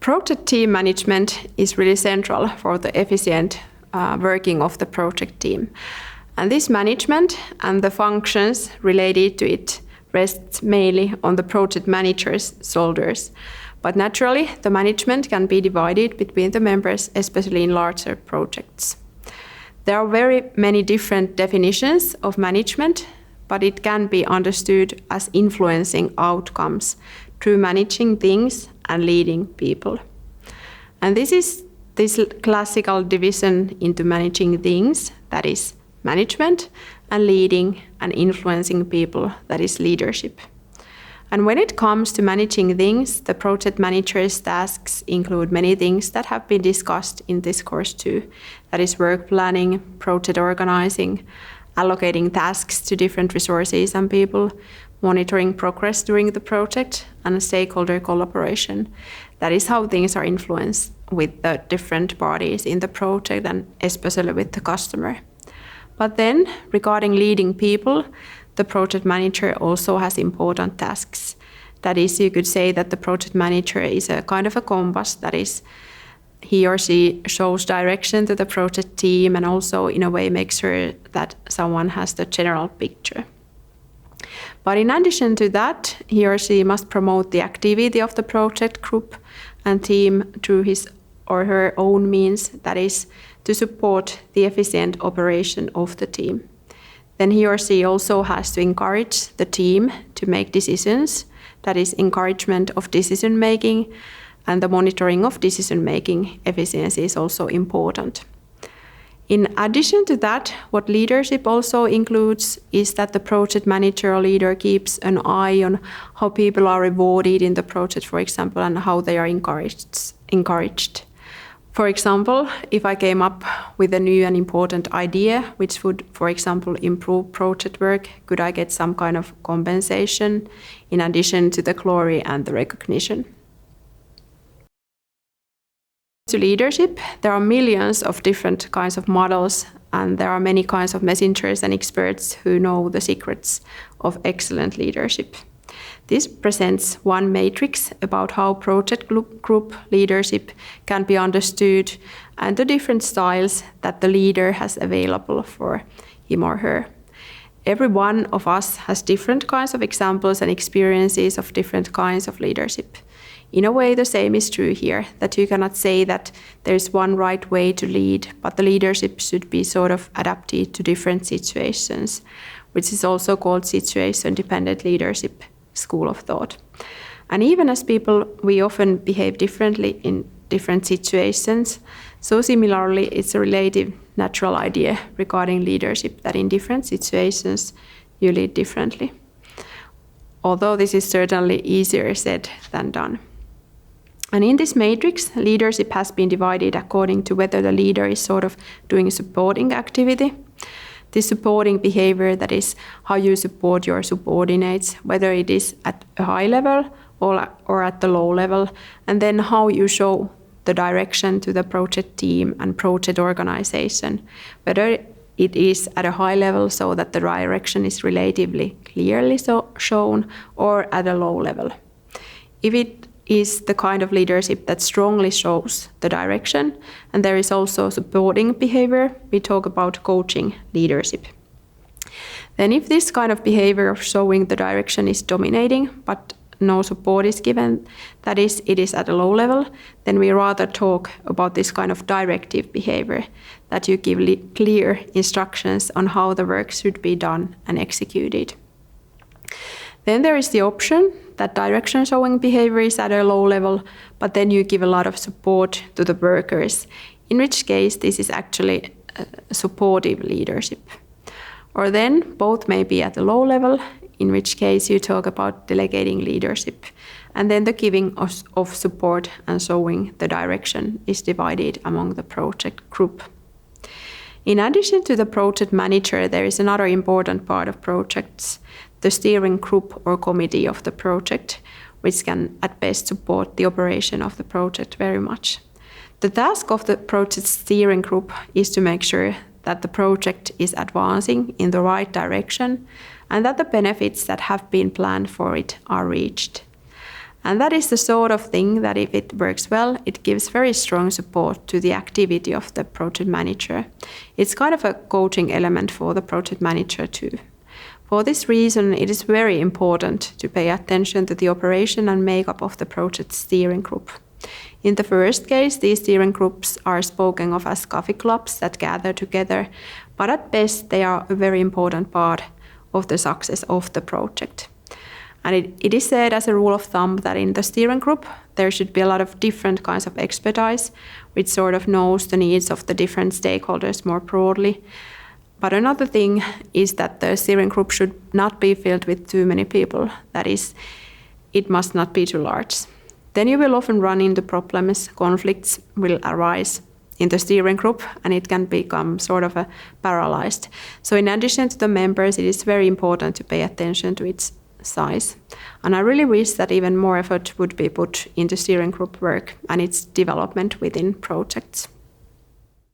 project team management is really central for the efficient working of the project team. And this management and the functions related to it rests mainly on the project manager's shoulders. But naturally, the management can be divided between the members, especially in larger projects. There are very many different definitions of management, but it can be understood as influencing outcomes through managing things and leading people. And this is this classical division into managing things, that is management, and leading and influencing people, that is leadership. And when it comes to managing things, the project manager's tasks include many things that have been discussed in this course too. That is work planning, project organizing, allocating tasks to different resources and people, monitoring progress during the project, and stakeholder collaboration. That is how things are influenced with the different parties in the project and especially with the customer. But then, regarding leading people, the project manager also has important tasks. That is, you could say that the project manager is a kind of a compass, that is, he or she shows direction to the project team and also in a way makes sure that someone has the general picture. But in addition to that, he or she must promote the activity of the project group and team through his or her own means, that is, to support the efficient operation of the team. Then he or she also has to encourage the team to make decisions, that is, encouragement of decision making, and the monitoring of decision making efficiency is also important. In addition to that, what leadership also includes is that the project manager or leader keeps an eye on how people are rewarded in the project, for example, and how they are encouraged. For example, if I came up with a new and important idea, which would, for example, improve project work, could I get some kind of compensation in addition to the glory and the recognition? To leadership, there are millions of different kinds of models, and there are many kinds of messengers and experts who know the secrets of excellent leadership. This presents one matrix about how project group leadership can be understood and the different styles that the leader has available for him or her. Every one of us has different kinds of examples and experiences of different kinds of leadership. In a way, the same is true here, that you cannot say that there's one right way to lead, but the leadership should be sort of adapted to different situations, which is also called situation-dependent leadership school of thought. And even as people, we often behave differently in different situations. So similarly, it's a relative natural idea regarding leadership that in different situations you lead differently. Although this is certainly easier said than done. And in this matrix, leadership has been divided according to whether the leader is sort of doing a supporting activity. This supporting behavior, that is how you support your subordinates, whether it is at a high level or at the low level, and then how you show the direction to the project team and project organization, whether it is at a high level so that the direction is relatively clearly shown or at a low level. If it is the kind of leadership that strongly shows the direction, and there is also supporting behavior, we talk about coaching leadership. Then if this kind of behavior of showing the direction is dominating, but no support is given, that is, it is at a low level, then we rather talk about this kind of directive behavior, that you give clear instructions on how the work should be done and executed. Then there is the option that direction showing behavior is at a low level, but then you give a lot of support to the workers, in which case this is actually supportive leadership. Or then both may be at a low level, in which case you talk about delegating leadership. And then the giving of support and showing the direction is divided among the project group. In addition to the project manager, there is another important part of projects, the steering group or committee of the project, which can at best support the operation of the project very much. The task of the project steering group is to make sure that the project is advancing in the right direction and that the benefits that have been planned for it are reached. And that is the sort of thing that if it works well, it gives very strong support to the activity of the project manager. It's kind of a coaching element for the project manager too. For this reason, it is very important to pay attention to the operation and makeup of the project steering group. In the first case, these steering groups are spoken of as coffee clubs that gather together, but at best they are a very important part of the success of the project. And it is said as a rule of thumb that in the steering group, there should be a lot of different kinds of expertise, which sort of knows the needs of the different stakeholders more broadly. But another thing is that the steering group should not be filled with too many people. That is, it must not be too large. Then you will often run into problems, conflicts will arise in the steering group, and it can become sort of paralyzed. So in addition to the members, it is very important to pay attention to its size. And I really wish that even more effort would be put into steering group work and its development within projects.